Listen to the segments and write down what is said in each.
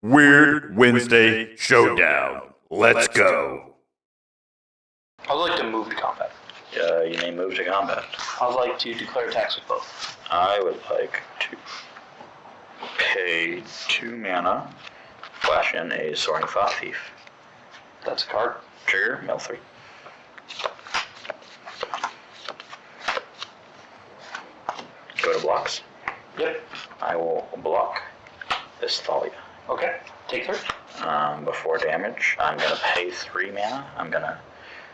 Weird Wednesday Showdown. Let's go. I'd like to move to combat. You may move to combat. I'd like to declare attacks with both. I would like to pay 2 mana, flash in a Soaring Thought Thief. That's a card. Trigger, mill 3. Go to blocks. Yep. I will block this Thalia. Okay. Take 3. Before damage, I'm going to pay 3 mana. I'm going to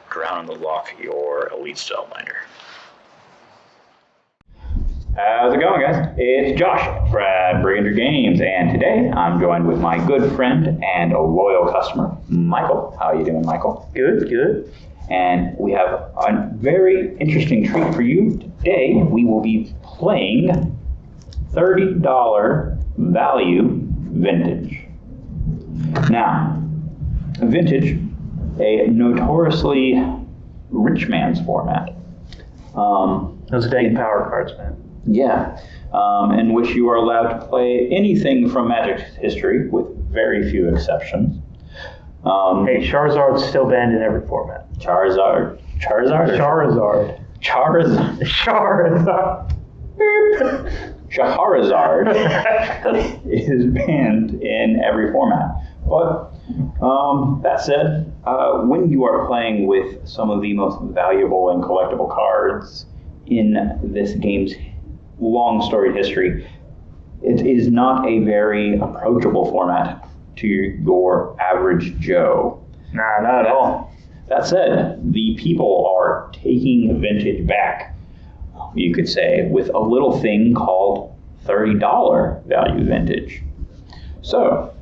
ground and lock your Elite Spellbinder. How's it going, guys? It's Josh from Brigandry Games, and today I'm joined with my good friend and a loyal customer, Michael. How are you doing, Michael? Good, good. And we have a very interesting treat for you. Today we will be playing $30 value vintage. Now, vintage, a notoriously rich man's format. Those are taking power cards, man. Yeah, in which you are allowed to play anything from Magic's history, with very few exceptions. Hey, Charizard's still banned in every format. Charizard. Charizard is banned in every format. But that said, when you are playing with some of the most valuable and collectible cards in this game's long storied history, it is not a very approachable format to your average Joe. Nah, not at all. That said, the people are taking vintage back, you could say, with a little thing called $30 value vintage. So,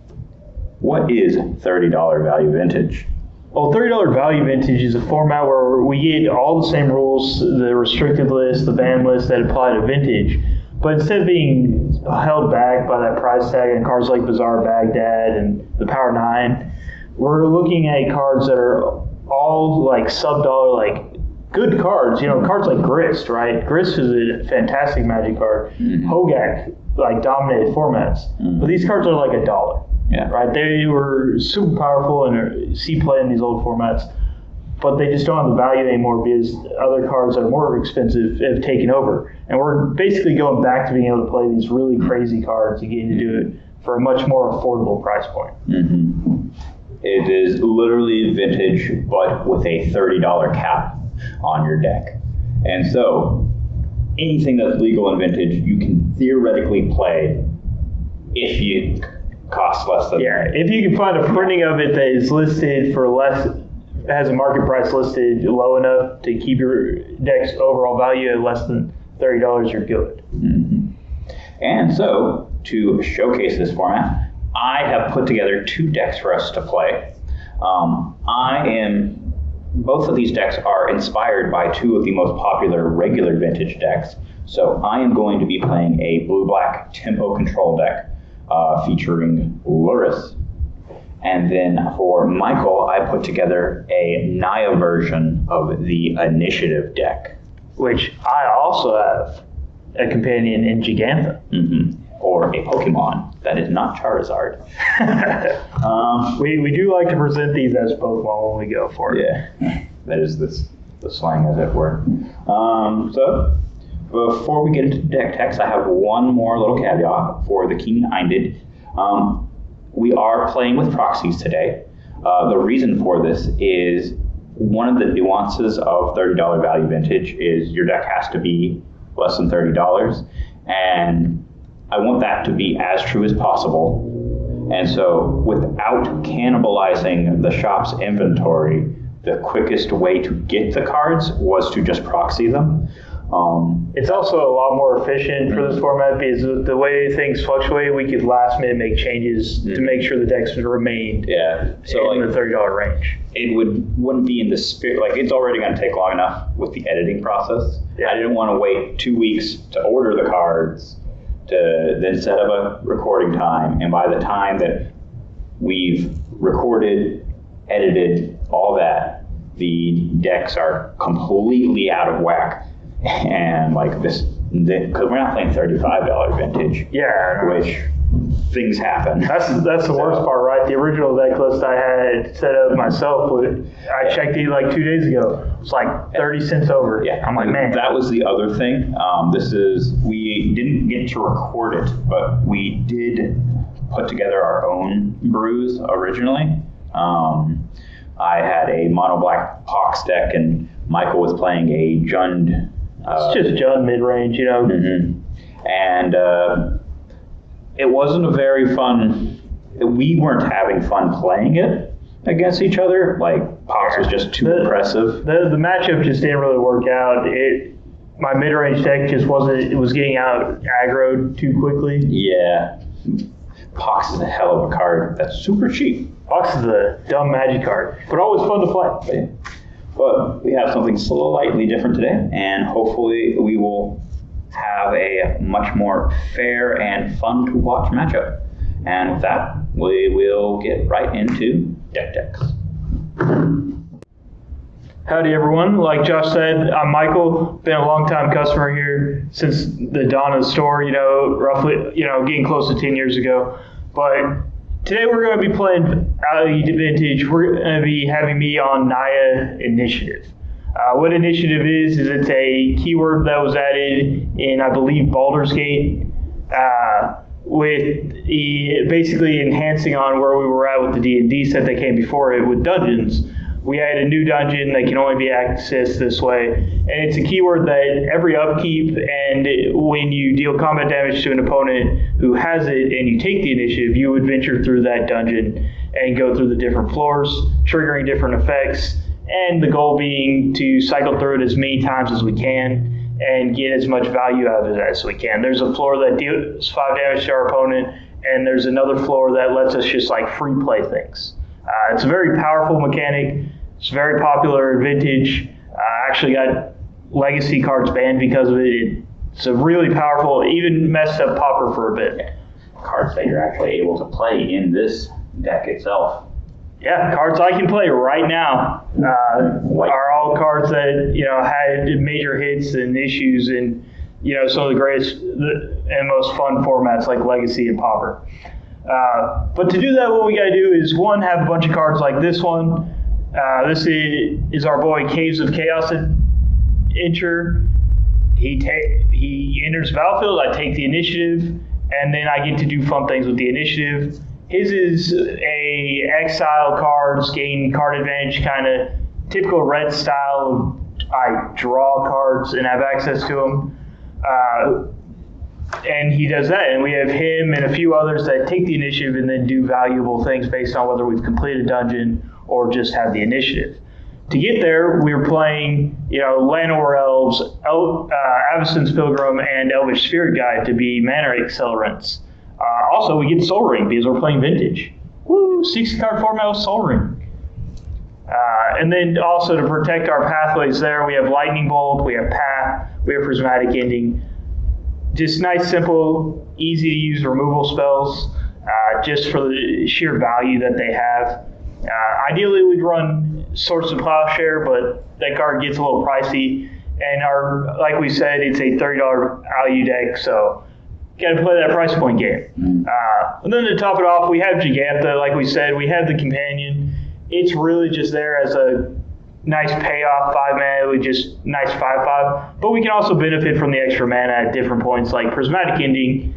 what is $30 value vintage? Well, $30 value vintage is a format where we get all the same rules, the restricted list, the ban list that apply to vintage. But instead of being held back by that price tag and cards like Bazaar Baghdad and the Power 9, we're looking at cards that are all like sub-dollar, like good cards. You know, cards like Grist, right? Grist is a fantastic Magic card. Mm-hmm. Hogak, like dominated formats. Mm-hmm. But these cards are like $1. Yeah. Right? They were super powerful and see play in these old formats, but they just don't have the value anymore because other cards that are more expensive have taken over. And we're basically going back to being able to play these really crazy cards and getting to do it for a much more affordable price point. Mm-hmm. It is literally vintage, but with a $30 cap on your deck. And so, anything that's legal in vintage, you can theoretically play if you cost less than... Yeah, if you can find a printing of it that is listed for less, has a market price listed low enough to keep your deck's overall value at less than $30, you're good. Mm-hmm. And so, to showcase this format, I have put together 2 decks for us to play. Both of these decks are inspired by 2 of the most popular regular vintage decks. So I am going to be playing a blue-black tempo control deck featuring Luris. And then for Michael, I put together a Naya version of the Initiative deck. Which I also have a companion in Gigantha. Mm-hmm. Or a Pokemon that is not Charizard. We do like to present these as Pokemon when we go for it. Yeah, that is the slang, as it were. So, before we get into deck text, I have one more little caveat for the keen-minded. We are playing with proxies today. The reason for this is one of the nuances of $30 value vintage is your deck has to be less than $30, and I want that to be as true as possible. And so, without cannibalizing the shop's inventory, the quickest way to get the cards was to just proxy them. It's also a lot more efficient for this format because the way things fluctuate, we could last minute make changes to make sure the decks remained so in the $30 range. It wouldn't be in the spirit, like it's already going to take long enough with the editing process. Yeah. I didn't want to wait 2 weeks to order the cards, to then set up a recording time, and by the time that we've recorded, edited, all that, the decks are completely out of whack. And like this, because we're not playing $35 vintage. Yeah. Which things happen. That's the worst part, right? The original deck list I had set up myself, I checked it like 2 days ago. It's like 30 cents over. Yeah, I'm like, man. That was the other thing. We didn't get to record it, but we did put together our own brews originally. I had a mono black Pox deck, and Michael was playing a Jund. It's just Jund mid-range, Mm-hmm. And it wasn't a very fun. We weren't having fun playing it against each other. Like Pox was just too impressive. The matchup just didn't really work out. My mid-range deck just wasn't. It was getting out aggroed too quickly. Yeah, Pox is a hell of a card. That's super cheap. Pox is a dumb magic card, but always fun to play. But we have something slightly different today, and hopefully we will have a much more fair and fun to watch matchup. And with that, we will get right into deck decks. Howdy everyone. Like Josh said, I'm Michael. Been a long time customer here since the dawn of the store, roughly, getting close to 10 years ago. But today we're going to be playing Value Vintage. We're going to be having me on Naya Initiative. What Initiative is it's a keyword that was added in, I believe, Baldur's Gate, with basically enhancing on where we were at with the D&D set that came before it with dungeons. We added a new dungeon that can only be accessed this way, and it's a keyword that every upkeep and when you deal combat damage to an opponent who has it and you take the initiative, you would venture through that dungeon and go through the different floors, triggering different effects, and the goal being to cycle through it as many times as we can and get as much value out of it as we can. There's a floor that deals 5 damage to our opponent, and there's another floor that lets us just like free play things. It's a very powerful mechanic. It's very popular in Vintage. Actually got legacy cards banned because of it. It's a really powerful, even messed up Pauper for a bit. Cards that you're actually able to play in this deck itself. Yeah, cards I can play right now are all cards that had major hits and issues in some of the greatest and most fun formats like Legacy and Pauper. But to do that, what we got to do is one, have a bunch of cards like this one. This is our boy Caves of Chaos Enter. He enters battlefield. I take the initiative, and then I get to do fun things with the initiative. His is a exile cards, gain card advantage, kind of typical red style. I draw cards and have access to them. And he does that, and we have him and a few others that take the initiative and then do valuable things based on whether we've completed a dungeon or just have the initiative. To get there, we're playing, Llanowar Elves, Avacyn's Pilgrim, and Elvish Spirit Guide to be mana accelerants. Also, we get Soul Ring because we're playing Vintage. Woo! 60-card format with Soul Ring. And then also to protect our pathways there, we have Lightning Bolt, we have Path, we have Prismatic Ending. Just nice, simple, easy to use removal spells, just for the sheer value that they have. Ideally, we'd run Swords of Plowshare, but that card gets a little pricey. And like we said, it's a $30 value deck, so got to play that price point game. And then to top it off, we have Gigantha. Like we said, we have the Companion. It's really just there as a nice payoff 5 mana with just nice 5/5. But we can also benefit from the extra mana at different points, like Prismatic Ending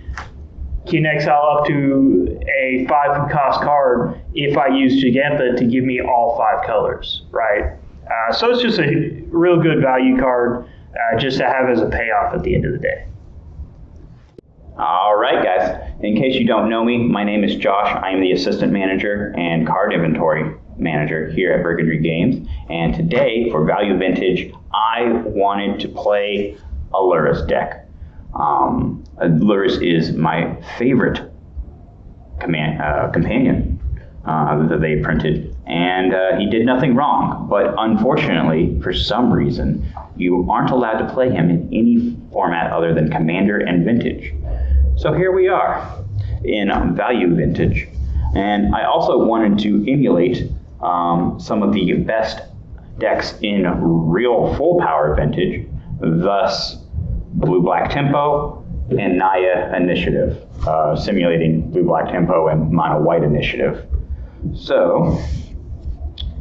can exile up to a 5-cost card if I use Gigantha to give me all 5 colors, right? So it's just a real good value card just to have as a payoff at the end of the day. All right, guys. In case you don't know me, my name is Josh. I am the assistant manager and card inventory manager here at Brigandry Games. And today, for Value Vintage, I wanted to play a Lurrus deck. Lurrus is my favorite companion that they printed, and he did nothing wrong. But unfortunately, for some reason, you aren't allowed to play him in any format other than Commander and Vintage. So here we are in Value Vintage, and I also wanted to emulate some of the best decks in real full power Vintage, thus Blue-Black Tempo and Naya initiative, simulating blue-black tempo and mono-white initiative. So,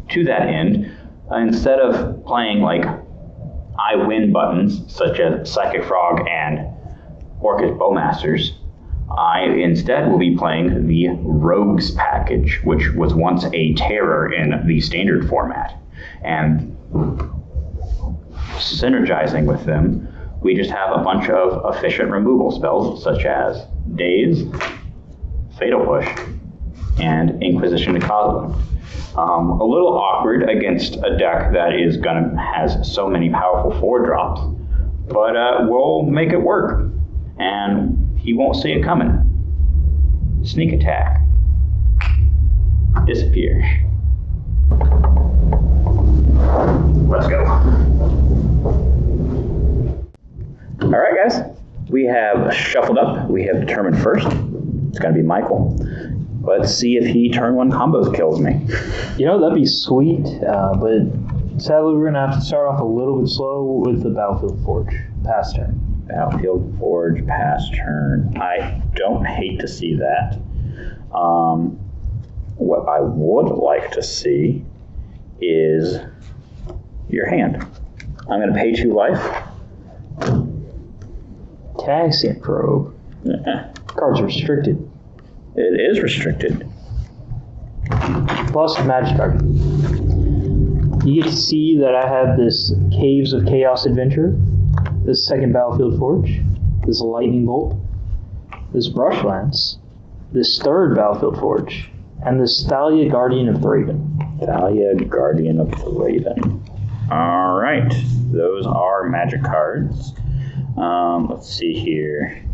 to that end, instead of playing like I win buttons, such as Psychic Frog and Orcish Bowmasters, I instead will be playing the Rogues package, which was once a terror in the standard format. And synergizing with them, we just have a bunch of efficient removal spells, such as Daze, Fatal Push, and Inquisition to Cosmo. A little awkward against a deck that has so many powerful 4-drops, but we'll make it work, and he won't see it coming. Sneak attack. Disappear. Let's go. All right, guys. We have shuffled up. We have determined first. It's going to be Michael. Let's see if he turn 1 combos kills me. You know, that'd be sweet, but sadly we're going to have to start off a little bit slow with the Battlefield Forge. Pass turn. Battlefield Forge, pass turn. I don't hate to see that. What I would like to see is your hand. I'm going to pay 2 life. Taxing Probe. Card's restricted. It is restricted. Plus magic card. You get to see that I have this Caves of Chaos Adventure, this second Battlefield Forge, this Lightning Bolt, this Brush Lance, this third Battlefield Forge, and this Thalia Guardian of the Raven. Thalia Guardian of the Raven. All right, those are magic cards. Let's see here.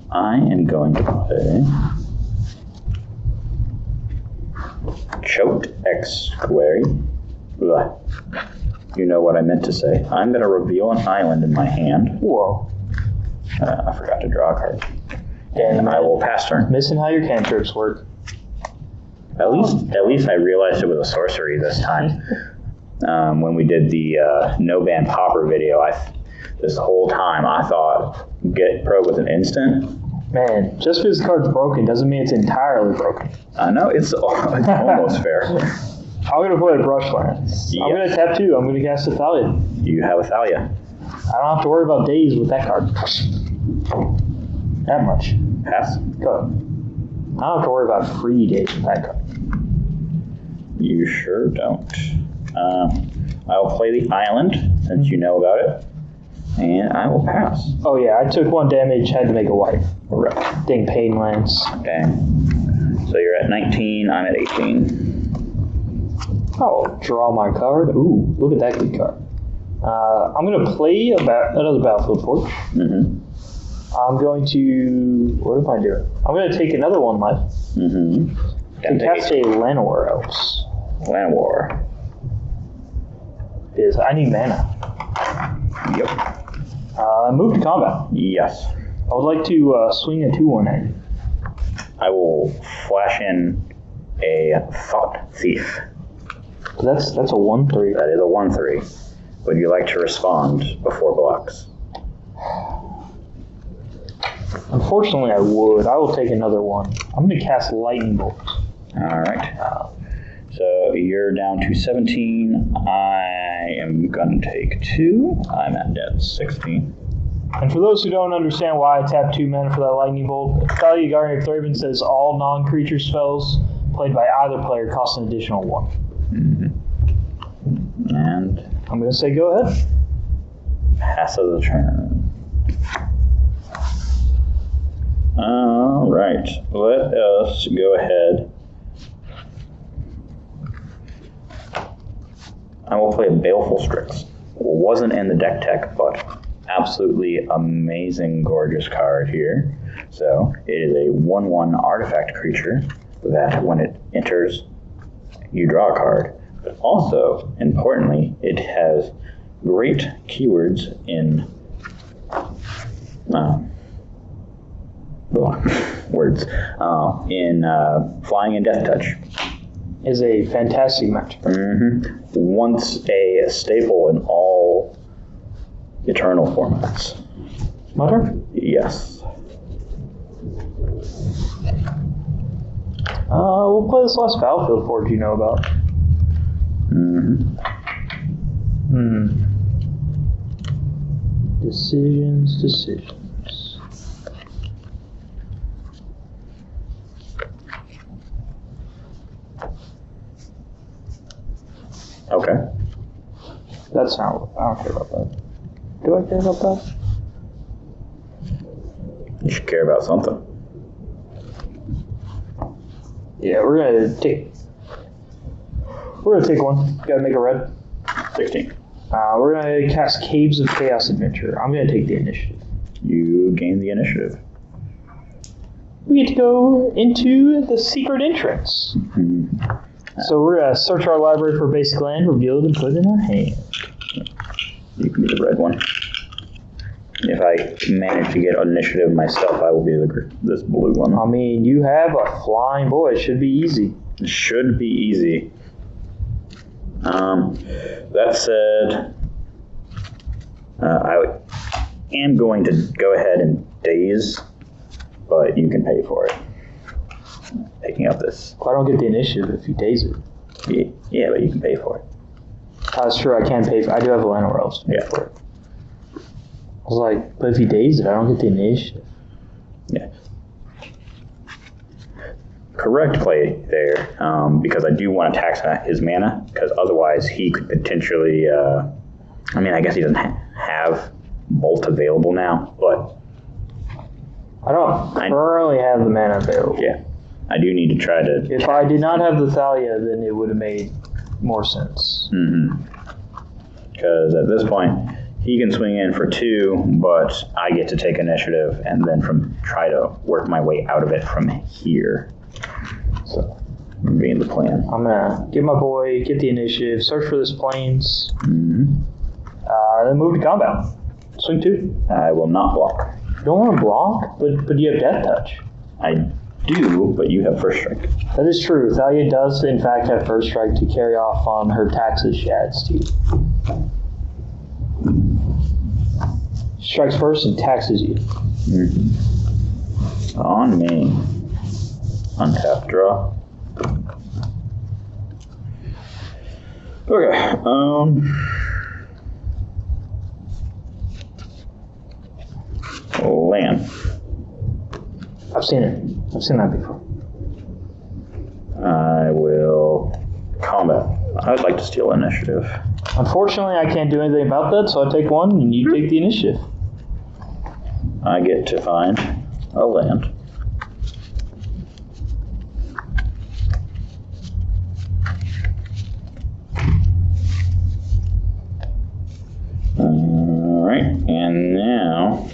I am going to play Choked Ex-Square. You know what I meant to say. I'm going to reveal an island in my hand. Whoa. I forgot to draw a card. And I will pass turn. Missing how your cantrips work. At least I realized it was a sorcery this time. When we did the No Ban Popper video, this whole time I thought Get Probe was an instant. Man, just because the card's broken doesn't mean it's entirely broken. I know, it's almost fair. I'm going to play a Brush Lance. Yep. I'm going to tap 2. I'm going to cast a Thalia. You have a Thalia. I don't have to worry about days with that card. That much. Pass. Go ahead. I don't have to worry about free days with that card. You sure don't. I'll play the island, since you know about it. And I will pass. Oh yeah, I took 1 damage, had to make a white. Right. Dang Pain Lance. Dang. So you're at 19, I'm at 18. Oh, draw my card. Ooh, look at that good card. I'm going to play another Battlefield Forge. Mm-hmm. I'm going to... What am I doing? I'm going to take another 1 life. Mm-hmm. And cast a Llanowar Elves. Llanowar. I need mana. Yep. Move to combat. Yes. I would like to swing a 2/1 at you. I will flash in a Thought Thief. That's a 1/3. That is a 1/3. Would you like to respond before blocks? Unfortunately, I would. I will take another 1. I'm going to cast Lightning Bolt. All right. So you're down to 17. I am going to take 2. I'm at dead 16. And for those who don't understand why I tapped 2 mana for that Lightning Bolt, Thalia Guardian of the Raven says all non-creature spells played by either player cost an additional 1. Mm-hmm. And I'm going to say go ahead. pass of the turn. All right. Let us go ahead. I will play a Baleful Strix. Wasn't in the deck tech, but absolutely amazing, gorgeous card here. So it is a 1/1 artifact creature that when it enters, you draw a card. But also, importantly, it has great keywords in Flying and Death Touch. Is a fantastic match. Mm-hmm. Once a staple in all Eternal formats. My turn? Yes. We'll play this last battlefield forge you know about. Decisions. Okay. That's not. I don't care about that. Do I care about that? You should care about something. Yeah, we're gonna take one. Gotta make a red. 16. We're gonna cast Caves of Chaos Adventure. I'm gonna take the initiative. You gain the initiative. We get to go into the secret entrance. So we're gonna search our library for basic land, reveal it, and put it in our hand. You can be the red one. If I manage to get initiative myself, I will be this blue one. I mean, you have a flying boy. It should be easy. It should be easy. That said, I am going to go ahead and daze, but you can pay for it. Picking up this. Well, I don't get the initiative if you daze it. Yeah, but you can pay for it. That's true. I can pay for. I do have a land or else to pay for it. I was like, but if you daze it, I don't get the initiative. Yeah. Correct play there, because I do want to tax his mana, because otherwise he could potentially, I mean, I guess he doesn't have Bolt available now, but... I don't currently have the mana available. Yeah. I do need to try to... If I did not have the Thalia, then it would have made more sense. Because at this point, he can swing in for 2, but I get to take initiative and then try to work my way out of it from here. So, being the plan. I'm gonna get my boy, get the initiative, search for this plains, then move to combat. Swing 2. I will not block. You don't want to block, but you have Death Touch. I do, but you have first strike. That is true. Thalia does, in fact, have first strike to carry off on her taxes she adds to you. Strikes first and taxes you. On me. Untap, draw. Okay, land. I've seen it. I've seen that before. I will combat. I would like to steal initiative. Unfortunately, I can't do anything about that, so I take 1 and you take the initiative. I get to find a land. Alright, and now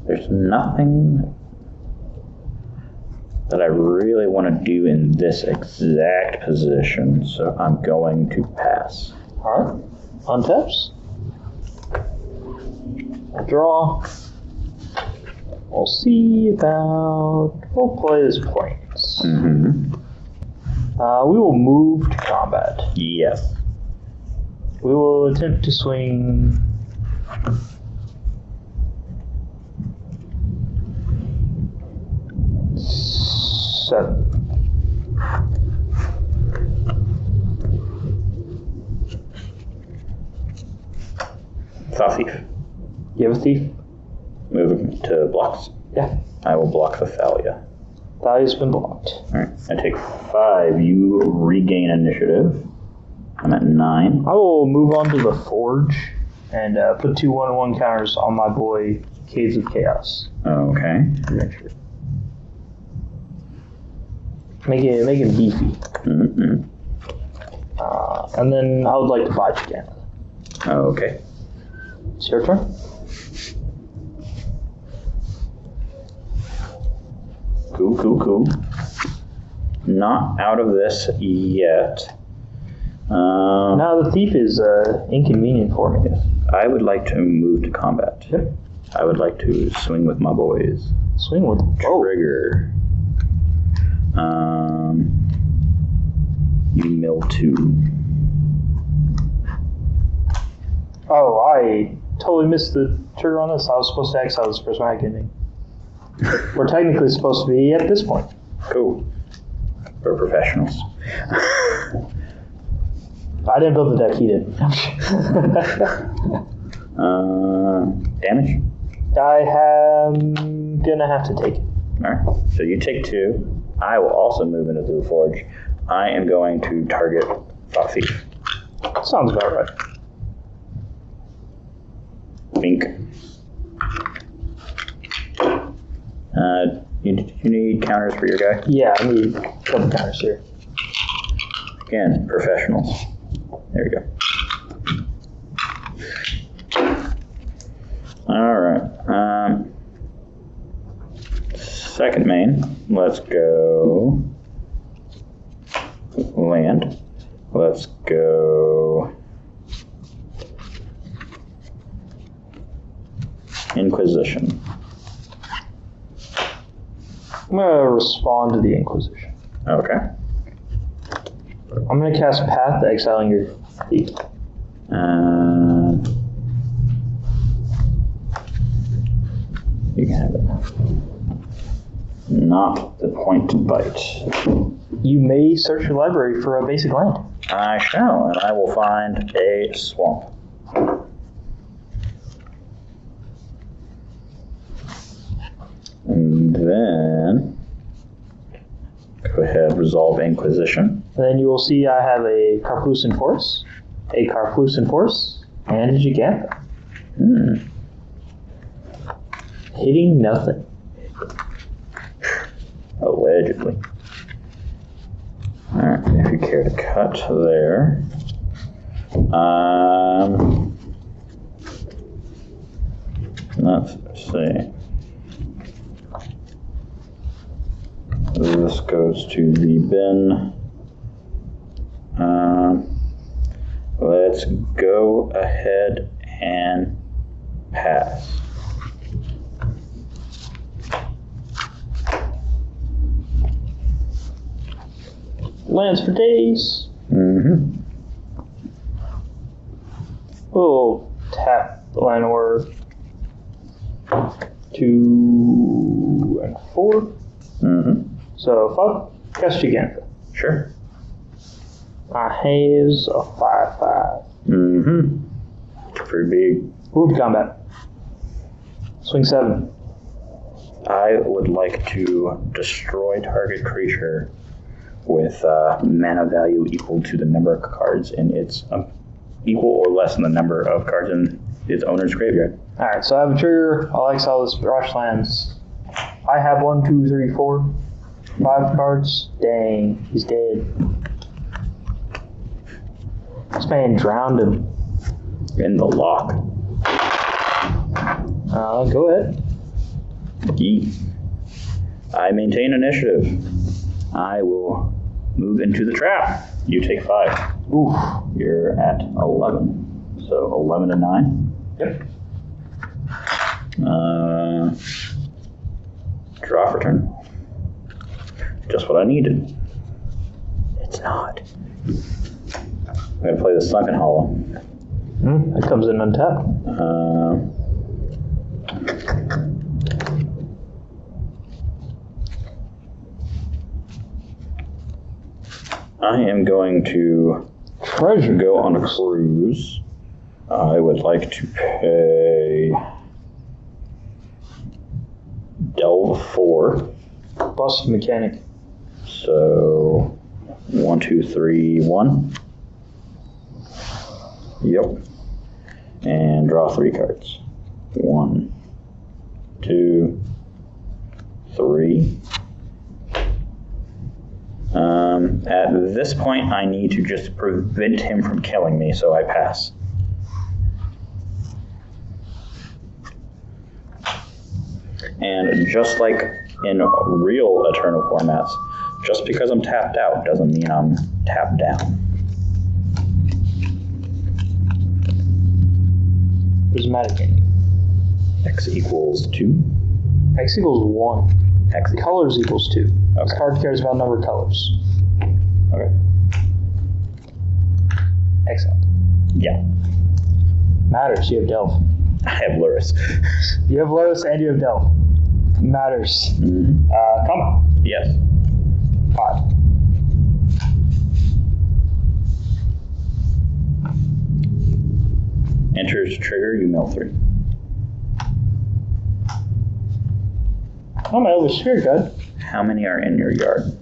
there's nothing that I really want to do in this exact position, so I'm going to pass. Alright. Untaps. Draw. We'll see about... We'll play this plains. We will move to combat. Yes. We will attempt to swing... 7. Saw thief. You have a thief? Move him to blocks. Yeah. I will block the Thalia. Thalia's been blocked. Alright, I take 5. You regain initiative. I'm at 9. I will move on to the forge and put 2 1-1 counters on my boy Caves of Chaos. Okay. Adventure. Make it beefy. And then I would like to buy Canada. Okay. It's your turn. Cool. Not out of this yet. Now the thief is inconvenient for me. I would like to move to combat. Yep. I would like to swing with my boys. Swing with Trigger. You mill 2. I totally missed the trigger on this. I was supposed to exile this first magic ending. We're technically supposed to be at this point. Cool. We're professionals. I didn't build the deck, he did. Damage? I am gonna have to take it. Alright. So you take 2. I will also move into the forge. I am going to target Thought Thief. Sounds about right. Bink. You need counters for your guy? Yeah, I need a couple counters here. Again, professionals. There we go. Alright. Second main. Let's go land. Let's go Inquisition. I'm gonna respond to the Inquisition. Okay. I'm gonna cast Path, exiling your thief. You can have it. Not the point to bite. You may search your library for a basic land. I shall, and I will find a swamp. And then go ahead, resolve Inquisition. Then you will see I have a Carplucent Force, a Carplucent Force, and a Gigantha. Hitting nothing. Allegedly. Alright, if you care to cut there. Let's see. This goes to the bin. Let's go ahead and pass. Lands for days. We'll tap the land order 2 and 4. So 5. Cast Gigantha. Sure. My has a 5/5. Pretty big. Move to combat. Swing 7. I would like to destroy target creature with mana value equal to the number of cards in its equal or less than the number of cards in its owner's graveyard. Alright, so I have a trigger. I'll exile this Rush Lands. I have 1, 2, 3, 4, 5 cards. Dang, he's dead. This man drowned him. In the lock. Go ahead. Yeet. I maintain initiative. I will move into the trap. You take 5. Oof. You're at 11. So 11 and 9. Yep. Draw for turn. Just what I needed. It's not. I'm going to play the Sunken Hollow. That comes in untapped. I am going to Treasure. go on a cruise. I would like to pay Delve 4. Busted mechanic. So 1, 2, 3, 1. Yep. And draw 3 cards. 1, 2, 3. At this point, I need to just prevent him from killing me, so I pass. And just like in real Eternal formats, just because I'm tapped out doesn't mean I'm tapped down. Prismatic ending. X equals 2. X equals 1. X equals. Colors equals 2. Okay. This card cares about number of colors. Okay. Excellent. Yeah. Matters. You have Delph. I have Luris. You have Lotus and you have Delph. Matters. Mm-hmm. Come. Yes. 5. Enters trigger, you mill 3. Oh, my Elvish Spirit Guide. How many are in your yard?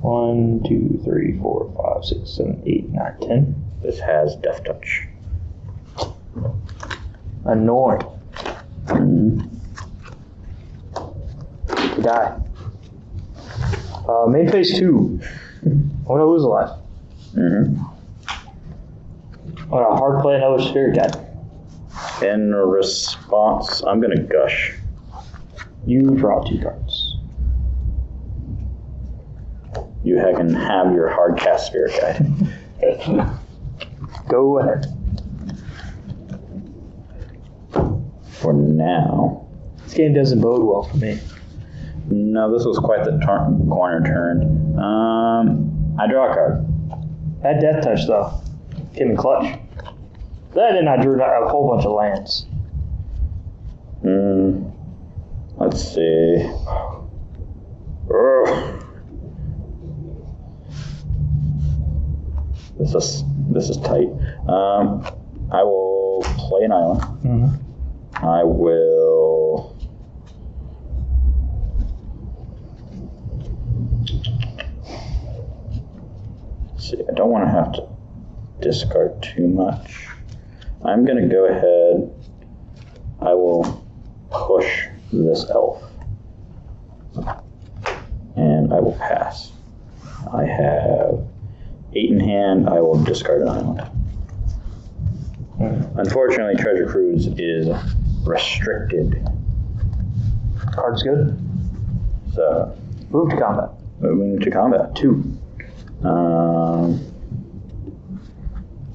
1, 2, 3, 4, 5, 6, 7, 8, 9, 10. This has Death Touch. Annoying. Mm-hmm. You die. Main phase 2. I'm gonna lose a life. Mm-hmm. On a hard play and Elvish Spirit Guide. In response, I'm going to Gush. You draw 2 cards. You can have your hard cast Spirit Guide. Go ahead. For now. This game doesn't bode well for me. No, this was quite the corner turn. I draw a card. That Death Touch, though, came in clutch. That and I drew a whole bunch of lands. Let's see. Ugh. This is tight. I will play an island. Mm-hmm. I will. See, I don't want to have to discard too much. I'm going to go ahead. I will push this elf. And I will pass. I have 8 in hand. I will discard an island. Unfortunately, Treasure Cruise is restricted. Card's good. So, Move to combat. moving to combat. 2.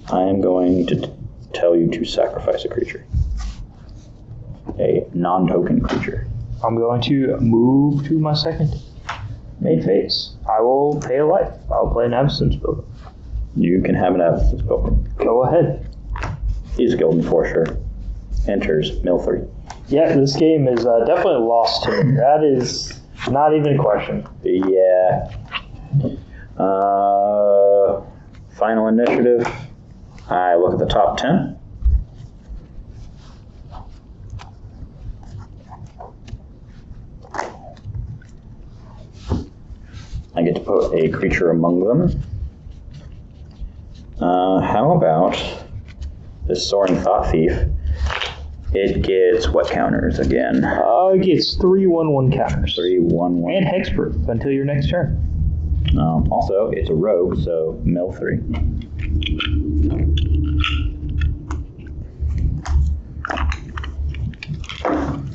I am going to tell you to sacrifice a creature. A non-token creature. I'm going to move to my second main phase. I will pay a life. I'll play an Absence Builder. You can have an absence pilgrim. Go ahead. He's a Golden Enforcer. Enters mill 3. Yeah, this game is definitely lost to me. That is not even a question. Yeah. Final initiative. I look at the top 10. I get to put a creature among them. How about this Soaring Thought Thief? It gets what counters again? It gets 3/1/1 counters. 3/1/1. And hexproof until your next turn. Also, it's a rogue, so mill 3.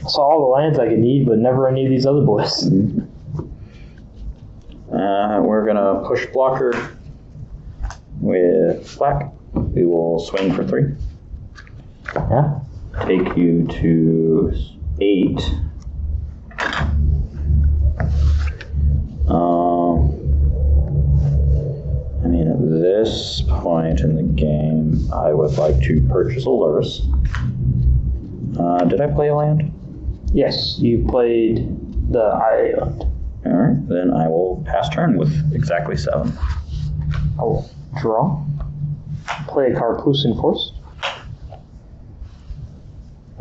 Saw all the lands I could need, but never any of these other boys. We're gonna push blocker with black. We will swing for 3. Yeah. Take you to 8. I mean, at this point in the game, I would like to purchase a Luris. Did I play a land? Yes, you played the island. Alright, then I will pass turn with exactly 7. I will draw. Play a card, Plusin Force.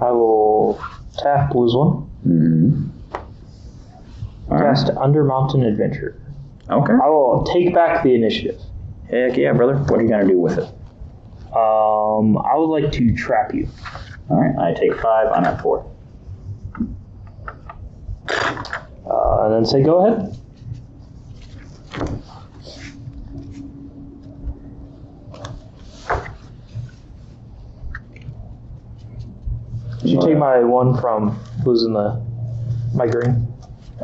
I will tap, lose 1. Mm-hmm. Cast Under Mountain Adventure. Okay. I will take back the initiative. Heck yeah, brother. What are you going to do with it? I would like to trap you. Alright, I take 5. I'm at 4. And then say go ahead. Did you take my 1 from losing my green?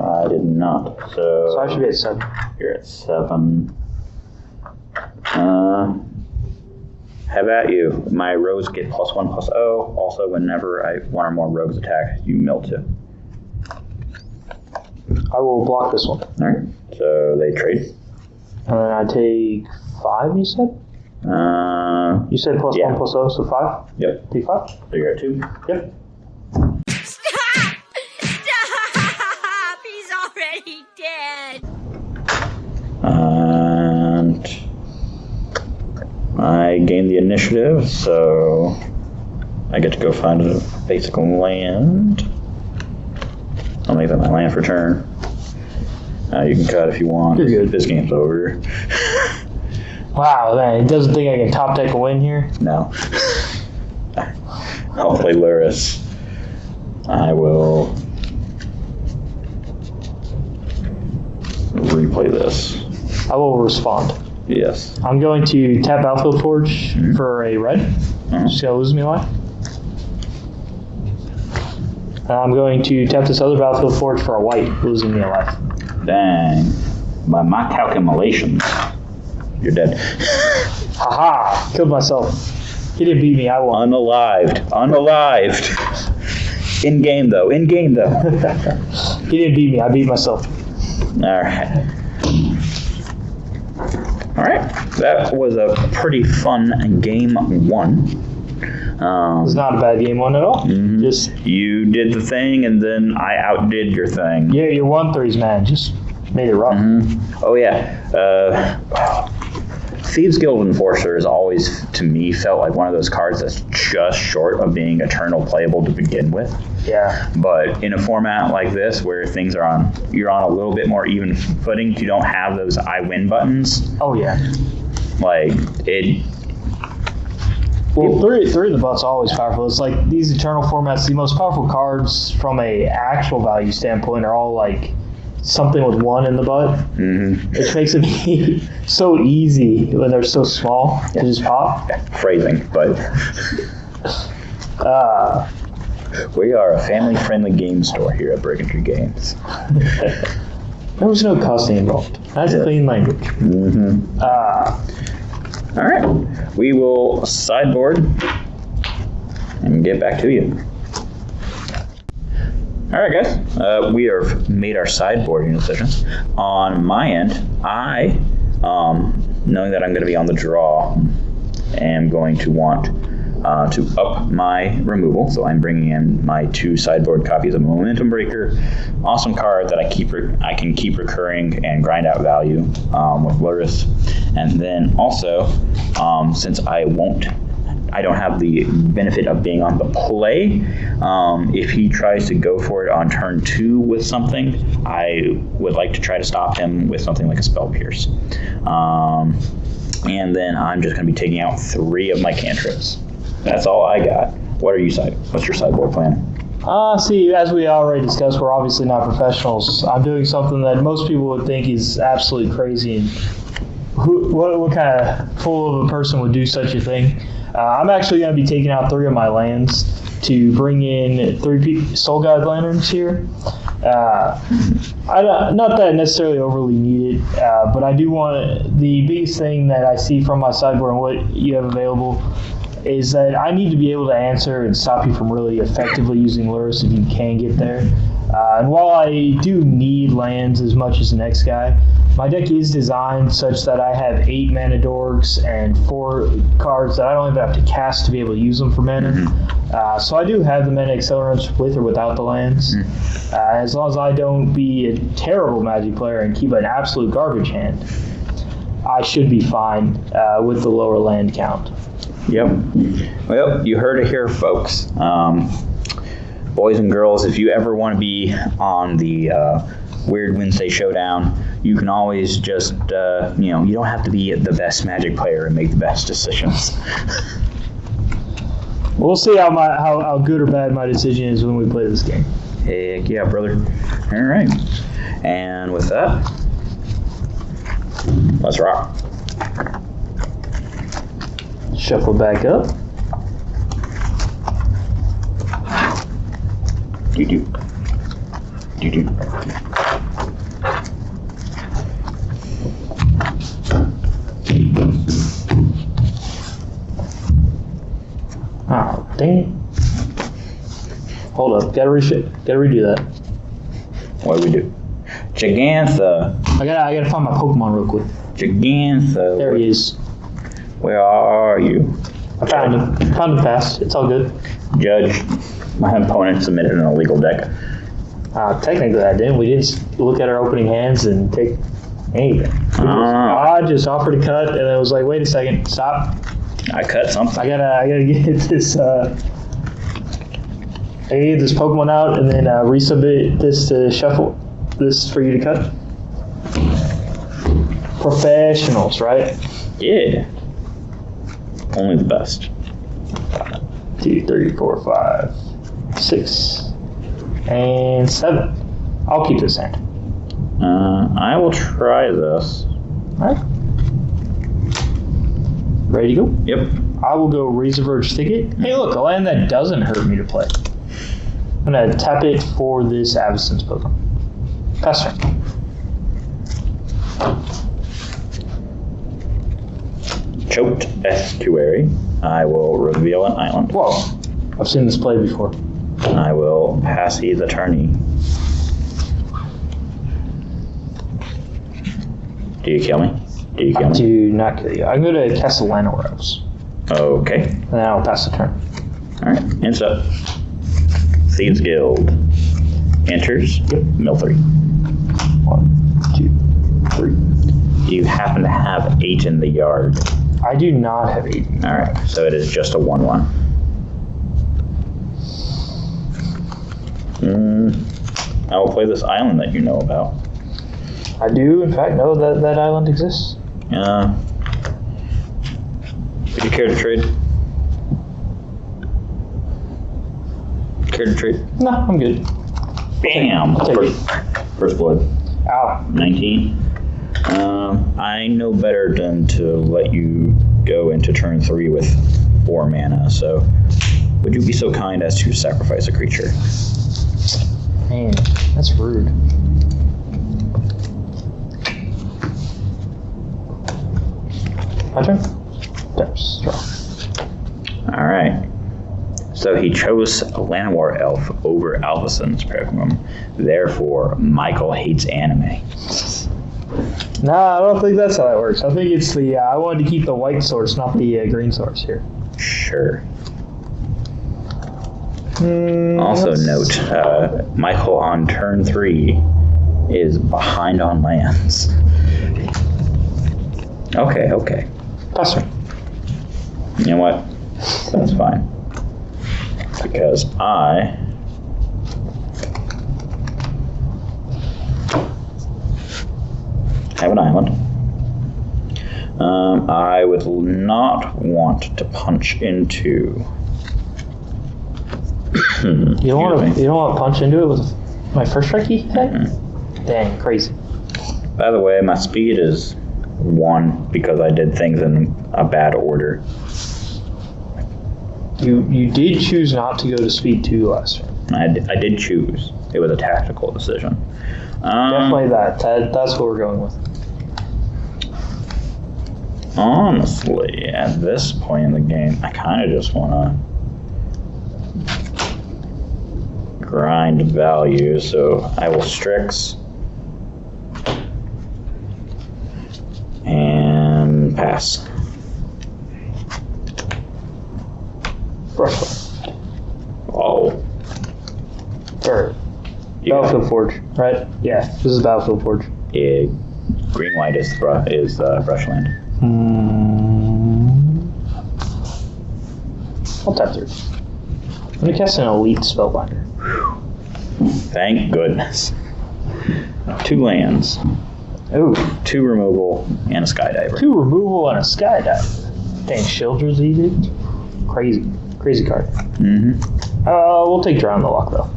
I did not. So I should be at 7. You're at 7. Have at you. My rogues get +1/+0. Also, whenever one or more rogues attack, you mill 2. I will block this 1. Alright, so they trade. And then I take 5, you said? You said plus yeah. 1 plus 0, so 5? Yep. D5? So you're at 2? Yep. Stop! Stop! He's already dead. And I gain the initiative, so I get to go find a basic land. I'll make that my land for turn. You can cut if you want. You're good. This game's over. Wow, man, it doesn't think I can top deck a win here? No. I'll play Luris. I will replay this. I will respond. Yes. I'm going to tap Battlefield Forge for a red. Just gonna lose me life. I'm going to tap this other Battlefield Forge for a white, losing me a life. Dang. By my calculations, you're dead. Haha! Killed myself. He didn't beat me, I won. Unalived. Unalived. In game though. In game though. He didn't beat me, I beat myself. Alright. Alright. That was a pretty fun game 1. It's not a bad game one at all. Just You did the thing and then I outdid your thing. yeah, your 1-3s, man. Just made it rough. Oh yeah. Thieves Guild Enforcer has always, to me, felt like one of those cards that's just short of being eternal playable to begin with. Yeah. But in a format like this, where things are you're on a little bit more even footing, you don't have those I win buttons. Oh yeah. Like it. Well, three of the butts are always powerful. It's like these eternal formats. The most powerful cards from a actual value standpoint are all like something with 1 in the butt, which makes it so easy when they're so small to just pop. Phrasing, but we are a family-friendly game store here at Brigandry Games. There was no cussing involved. That's clean language. All right, we will sideboard and get back to you. All right, guys, we have made our sideboarding decisions. On my end, I, knowing that I'm going to be on the draw, am going to want to up my removal. So I'm bringing in my 2 sideboard copies of Momentum Breaker. Awesome card that I can keep recurring and grind out value with Luris. And then also, since I don't have the benefit of being on the play. If he tries to go for it on turn 2 with something, I would like to try to stop him with something like a Spell Pierce. And then I'm just going to be taking out 3 of my cantrips. That's all I got. What's your sideboard plan? See, as we already discussed, we're obviously not professionals. I'm doing something that most people would think is absolutely crazy. And what kind of fool of a person would do such a thing? I'm actually going to be taking out 3 of my lands to bring in 3 Soul Guide Lanterns here. Not that I necessarily overly need it, but I do want the biggest thing that I see from my sideboard and what you have available is that I need to be able to answer and stop you from really effectively using Luris if you can get there. And while I do need lands as much as the next guy, my deck is designed such that I have 8 mana dorks and 4 cards that I don't even have to cast to be able to use them for mana. So I do have the mana accelerants with or without the lands. As long as I don't be a terrible Magic player and keep an absolute garbage hand, I should be fine with the lower land count. Yep. Well, you heard it here, folks. Boys and girls, if you ever want to be on the Weird Wednesday Showdown, you can always just, you don't have to be the best Magic player and make the best decisions. We'll see how good or bad my decision is when we play this game. Heck yeah, brother. All right. And with that, let's rock. Shuffle back up. Do-do. Do-do. Oh, dang it. Hold up. Gotta redo that. What do we do? Gigantha. I gotta find my Pokemon real quick. Gigantha. There he is. Where are you? I found him. Found him fast. It's all good. Judge, my opponent submitted an illegal deck. Technically, I didn't. We didn't look at our opening hands and take anything. I just offered to cut, and I was like, wait a second, stop. I cut something. I gotta get this. I get this Pokemon out, and then resubmit this to shuffle. This for you to cut. Professionals, right? Yeah. Only the best. 2, 3, 4, 5, 6, and 7. I'll keep this hand. I will try this. Alright. Ready to go? Yep. I will go Razor Verge Thicket. Hey, look, a land that doesn't hurt me to play. I'm going to tap it for this Avacyn's Pokemon. Pass turn. Choked Estuary. I will reveal an island. Whoa. I've seen this play before. I will pass his attorney. Do you kill me? Do you kill me? Do not kill you. I'm going to cast a Llanowar Elves. Okay. And then I'll pass the turn. Alright, ends up. Thieves Guild. Enters. Mill 3. 1, 2, 3. You happen to have 8 in the yard. I do not have 8. Alright, so it is just a 1/1. I will play this island that you know about. I do, in fact, know that that island exists. Would you care to trade? Care to trade? No, I'm good. Bam! I'll take it. First blood. Ow. 19. I know better than to let you go into turn 3 with 4 mana, so would you be so kind as to sacrifice a creature? Man, that's rude. My turn? Steps. Draw. Alright. So he chose a Llanowar Elf over Alvason's Pokemon. Therefore, Michael hates anime. Nah, I don't think that's how that works. I think it's the, I wanted to keep the white source, not the green source here. Sure. Also note, Michael on turn 3 is behind on lands. Okay. Pass turn. You know what? That's fine. Because I have an island. I would not want to punch into. You don't want to punch into it with my first strike key? Dang, crazy. By the way, my speed is 1 because I did things in a bad order. You did choose not to go to speed 2 last turn. I did choose. It was a tactical decision. Definitely that's what we're going with. Honestly, at this point in the game, I kind of just want to grind value, so I will Strix and pass. Brush. Oh. Or Battlefield Forge, right? Yeah, this is Battlefield Forge. Yeah, green white is brushland. I'll tap through. I'm gonna cast an Elite Spellbinder. Thank goodness. 2 lands. Ooh. 2 removal and a Skydiver. 2 removal and a Skydiver. Dang, Shielders he did. Crazy card. We'll take Drown the Lock though.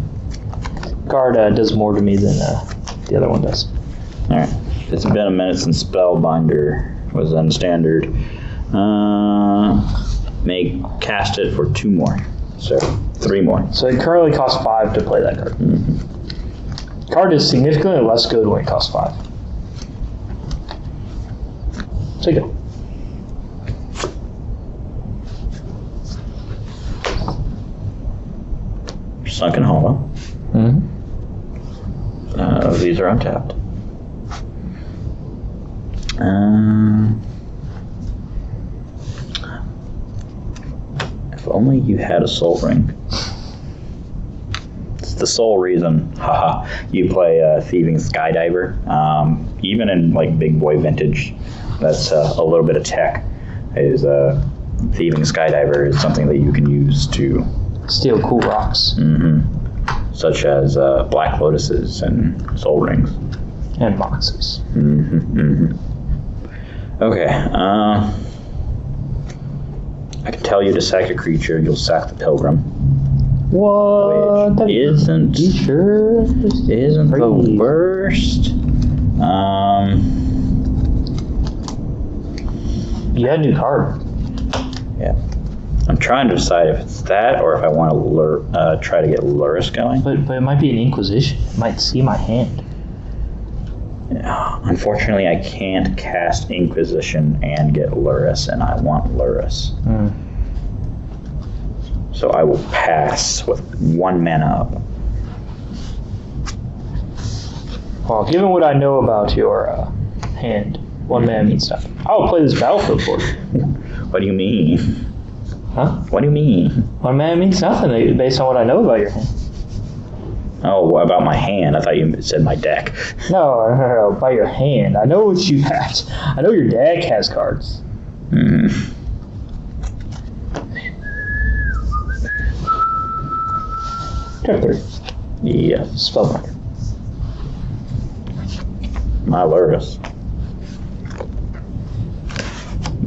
Card does more to me than the other one does. Alright. It's been a minute since Spellbinder was in standard. May cast it for 2 more. So 3 more. So it currently costs 5 to play that card. Card is significantly less good when it costs 5. Take it. Sunken Hollow. These are untapped. only you had a soul ring. It's the sole reason, you play Thieving Skydiver. Even in like big boy vintage, that's a little bit of tech. Is Thieving Skydiver is something that you can use to Steal cool rocks. Such as Black Lotuses and Soul Rings. And Moxies. Okay, I can tell you to sack a creature, you'll sack the Pilgrim. What? Which isn't, You sure? isn't the worst. You got a new card. Yeah. I'm trying to decide if it's that or if I want to try to get Luris going. But it might be an Inquisition. It might see my hand. Unfortunately, I can't cast Inquisition and get Luris, and I want Luris. So I will pass with 1 mana up. Well, given what I know about your hand, 1 mana means nothing. I'll play this battlefield for you. What do you mean? Huh? What do you mean? 1 mana means nothing based on what I know about your hand. Oh, what about my hand? I thought you said my deck. No, by your hand. I know what you have. I know your deck has cards. Turn 3. Yes. Spellbinder. My Luris.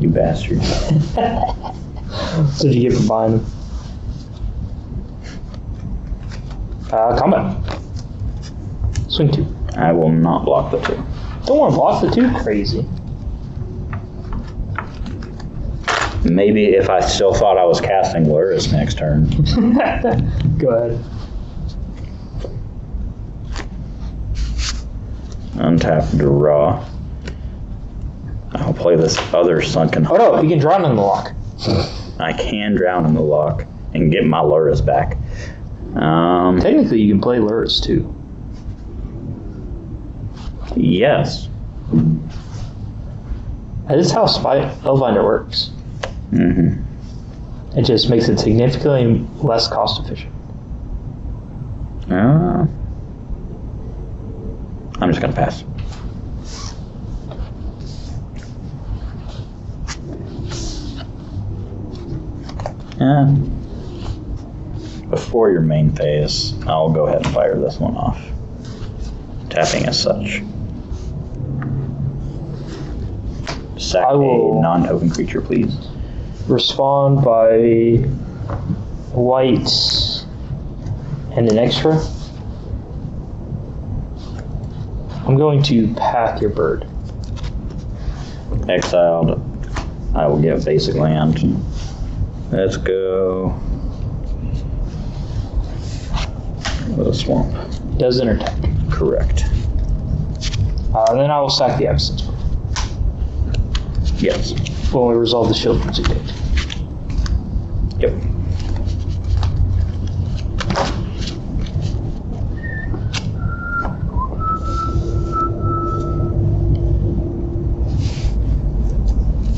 You bastard. So did you get for buying them? Combat. Swing 2. I will not block the 2. Don't want to block the 2. Crazy. Maybe if I still thought I was casting Luris next turn. Go ahead. Untap, draw. I'll play this other Sunken Oh no, you can drown in the lock. I can drown in the lock and get my Luris back. Technically, you can play Luris too. Yes. That is how Spellbinder works. It just makes it significantly less cost efficient. I'm just gonna pass. Before your main phase, I'll go ahead and fire this one off. Tapping as such. Sack I will- a non-token creature, please. Respond by white and an extra. I'm going to path your bird. Exiled. I will get basic land. Let's go with a swamp. Doesn't attack. Correct. Then I will sack the absence bird. Yes. When we resolve the shield date. Yep.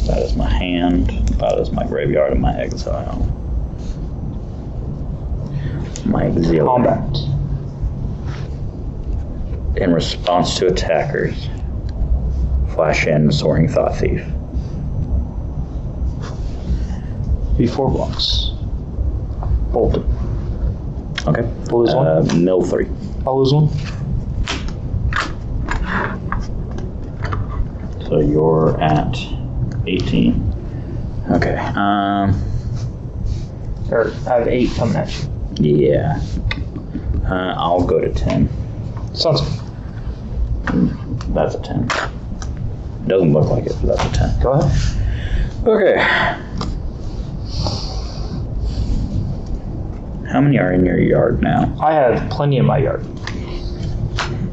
That is my hand. That is my graveyard and my exile. My exile. Combat. In response to attackers, flash in Soaring Thought Thief. B4 blocks. Bolt it. Okay. I'll lose one. Mill 3. I'll lose one. So you're at 18. Okay. Or I have 8 coming at you. Yeah. I'll go to 10. Sounds good. That's a 10. It doesn't look like it, but that's a 10. Go ahead. Okay. How many are in your yard now? I have plenty in my yard.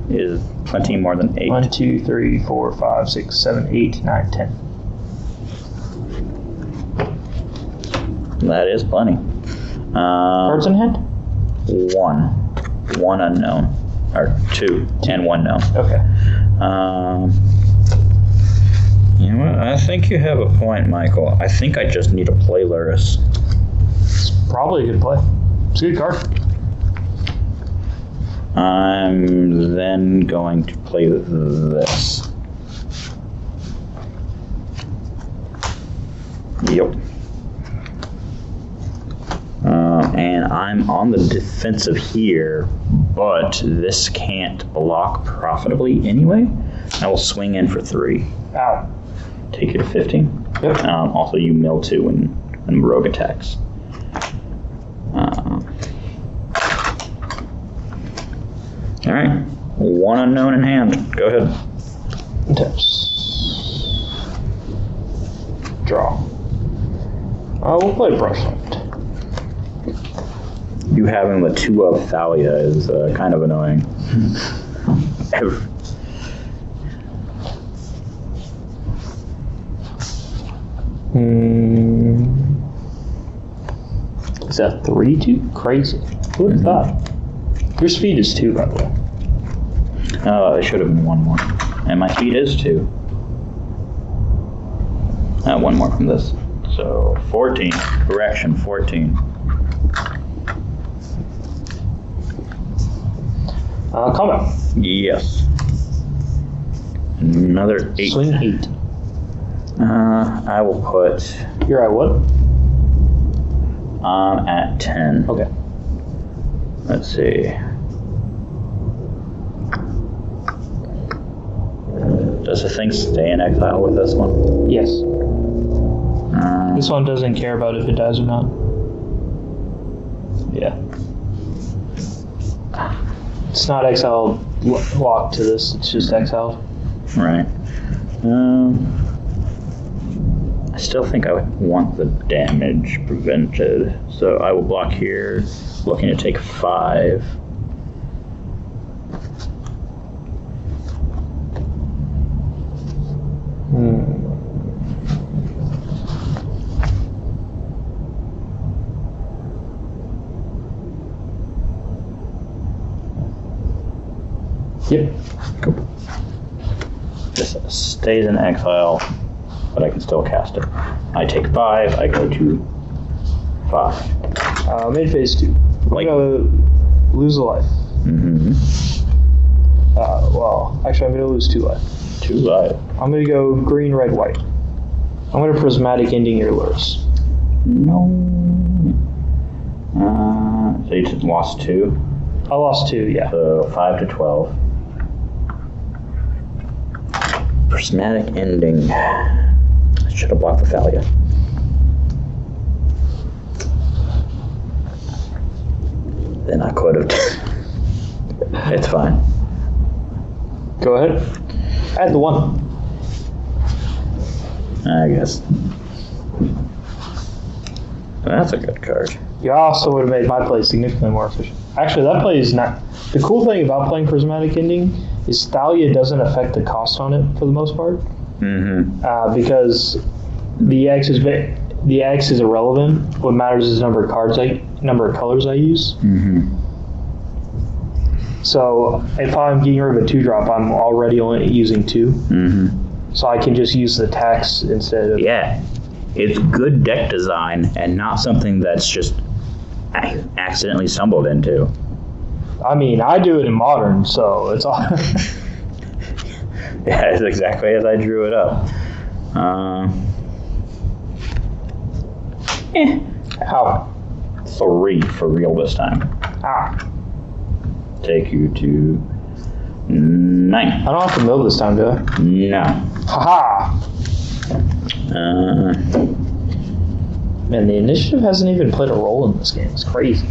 Is plenty more than 8? 1, 2, 3, 4, 5, 6, 7, 8, 9, 10. That is plenty. Cards in hand? 1. 1 unknown. Or 2 and 1 known. Okay. You know what? I think you have a point, Michael. I think I just need to play Luris. Probably a good play. It's a good card. I'm then going to play this. Yep. And I'm on the defensive here, but this can't block profitably anyway. I will swing in for 3. Ow. Take you to 15. Yep. Also, you mill 2 and rogue attacks. All right. 1 unknown in hand. Go ahead. Taps. Draw. We'll play brush left. You having the 2 of Thalia is kind of annoying. Is that 3-2? Crazy. Who would have thought? Your speed is 2, by the way. Oh, it should have been 1 more. And my speed is 2. 1 more from this. So 14. Correction, 14. Combat. Yes. Another 8. Swing 8. I will put. You're at what? I'm at 10. Okay. Let's see. Does the thing stay in exile with this one? Yes. This one doesn't care about if it dies or not. Yeah. It's not exiled locked to this, it's just exiled. Right. I still think I would want the damage prevented, so I will block here, looking to take 5. Yep. Cool. This stays in exile, but I can still cast it. I take 5, I go to 5. Mid phase 2. Like- We're gonna lose a life. Mm-hmm. Well, actually, I'm gonna lose 2 life. 2 life. I'm gonna go green, red, white. I'm gonna prismatic ending your lures. No. So you just lost 2. I lost 2, yeah. So 5 to 12. Prismatic ending. I should have blocked the Thalia. Then I could have. It's fine. Go ahead. Add the 1. I guess. That's a good card. You also would have made my play significantly more efficient. Actually, that play is not. The cool thing about playing prismatic ending is Thalia doesn't affect the cost on it for the most part. Mm-hmm. Because the X is irrelevant. What matters is the number of colors I use. Mm-hmm. So if I'm getting rid of a 2-drop, I'm already only using 2. Mm-hmm. So I can just use the tax instead of. Yeah. It's good deck design and not something that's just accidentally stumbled into. I mean, I do it in Modern, so it's all. Yeah, it's exactly as I drew it up. Ow. 3 for real this time. Ow. Take you to 9. I don't have to mill this time, do I? No. Haha! Man, the initiative hasn't even played a role in this game. It's crazy.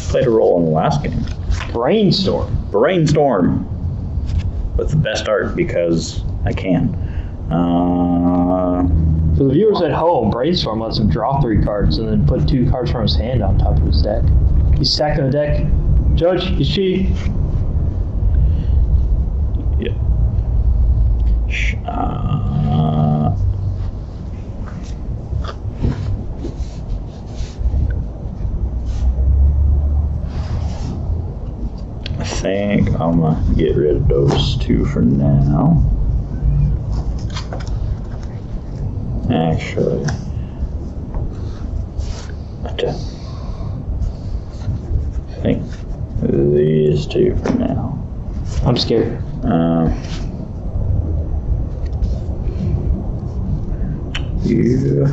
Played a role in the last game. Brainstorm. Brainstorm. With the best art because I can. For the viewers at home, Brainstorm lets him draw 3 cards and then put 2 cards from his hand on top of his deck. He's stacking the deck. Judge, he's cheating. Yeah. I think I'm gonna get rid of those 2 for now. Actually, these two for now. I'm scared. You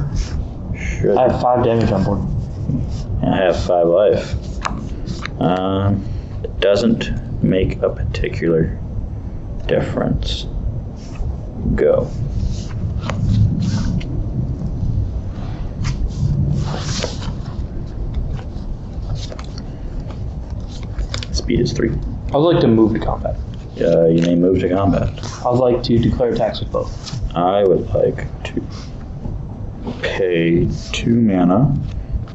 should. I have 5 damage on board. I have 5 life. It doesn't make a particular difference. Go. Speed is 3. I would like to move to combat. You may move to combat. I would like to declare attacks with both. I would like to pay 2 mana,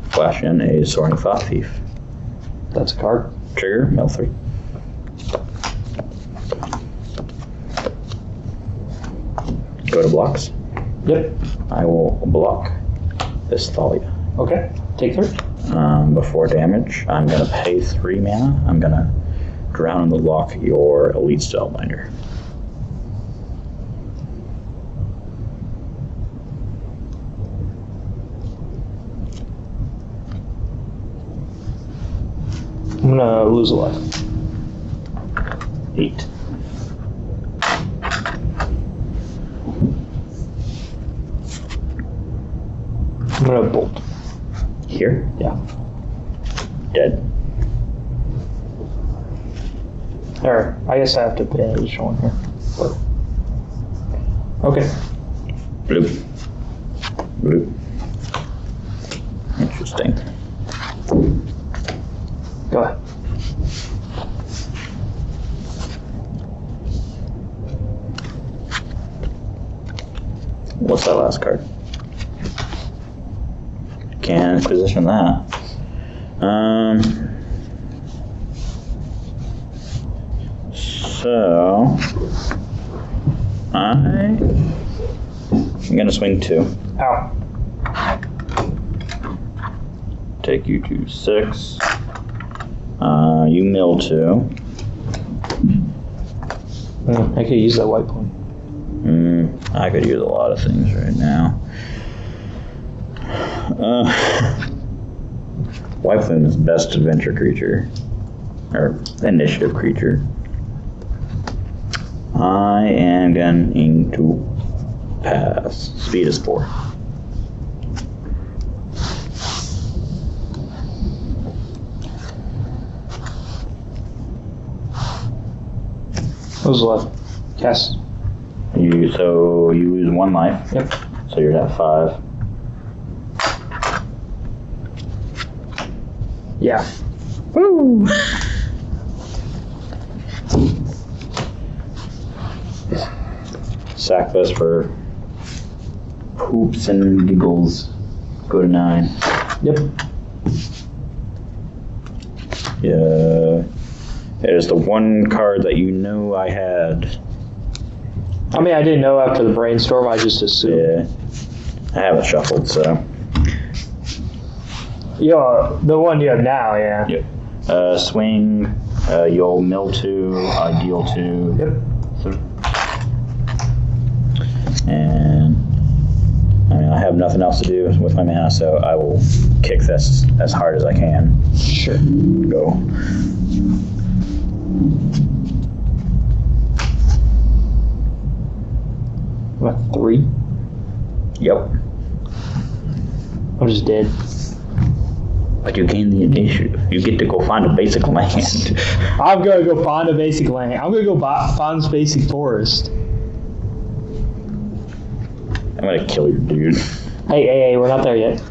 flash in a Soaring Thought Thief. That's a card. Trigger, mill 3. Go to blocks. Yep. I will block this Thalia. Okay. Take 3. Before damage, I'm going to pay 3 mana. I'm going to drown in the lock your Elite Spellbinder. I'm gonna lose a life. 8. I'm gonna bolt. Here? Yeah. Dead. Alright, I guess I have to pay additional one here. Okay. Bloop. Bloop. Interesting. Go ahead. What's that last card? Can't position that. So I'm gonna swing 2. Ow. Take you to 6. You mill 2. I could use that white point. I could use a lot of things right now. White Plume is best adventure creature. Or initiative creature. I am going to pass. Speed is 4. What was left? Cast. So you lose 1 life. Yep. So you're at 5. Yeah. Woo! Sack this for poops and giggles. Go to 9. Yep. Yeah. It is the one card that you know I had. I mean, I didn't know after the brainstorm. I just assumed. Yeah. I have it shuffled, so. Yeah, the one you have now, yeah. Yep. Swing. You'll mill 2. I deal 2. Yep. And I mean, I have nothing else to do with my mana, so I will kick this as hard as I can. Sure. Go. I'm at 3. Yep. I'm just dead. But you gain the initiative. You get to go find a basic land. I'm gonna go find a basic land. I'm gonna go find this basic forest. I'm gonna kill your dude. Hey, we're not there yet.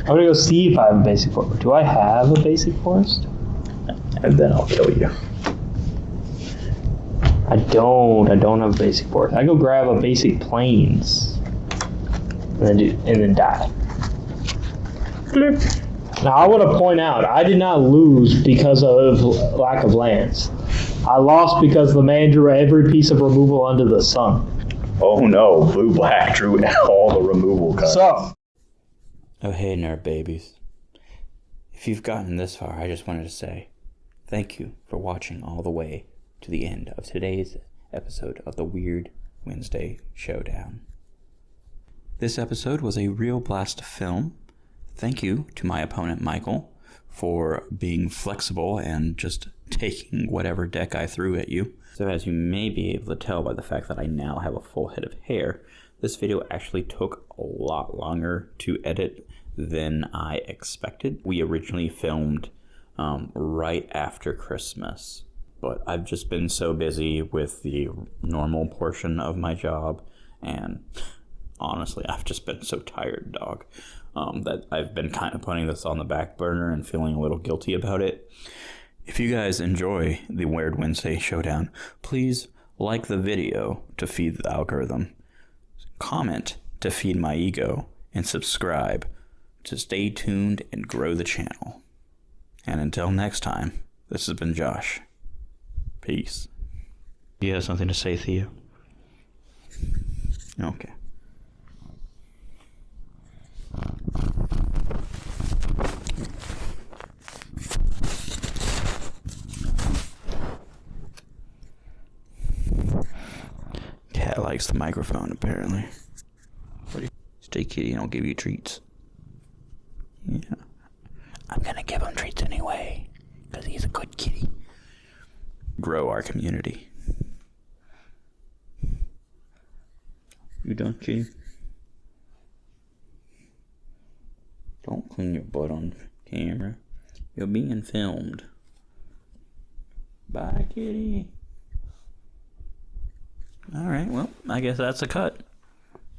I'm gonna go see if I have a basic forest. Do I have a basic forest? And then I'll kill you. I don't have a basic forest. I go grab a basic plains. And then die. Flip. Now, I want to point out, I did not lose because of lack of lands. I lost because the man drew every piece of removal under the sun. Oh no, blue-black drew all the removal cards. So, Oh hey nerd babies. If you've gotten this far, I just wanted to say thank you for watching all the way to the end of today's episode of the Weird Wednesday Showdown. This episode was a real blast to film. Thank you to my opponent Michael for being flexible and just taking whatever deck I threw at you. So as you may be able to tell by the fact that I now have a full head of hair, this video actually took a lot longer to edit than I expected. We originally filmed right after Christmas, but I've just been so busy with the normal portion of my job, and honestly, I've just been so tired, dog, that I've been kind of putting this on the back burner and feeling a little guilty about it. If you guys enjoy the Weird Wednesday Showdown, please like the video to feed the algorithm, comment to feed my ego, and subscribe to stay tuned and grow the channel. And until next time, this has been Josh. Peace. You have something to say, Theo? Okay. Cat likes the microphone, apparently. Stay kitty and I'll give you treats. Yeah. I'm gonna give him treats anyway, because he's a good kitty. Grow our community. You done, kitty? Don't clean your butt on camera. You're being filmed. Bye, kitty. Alright, well, I guess that's a cut.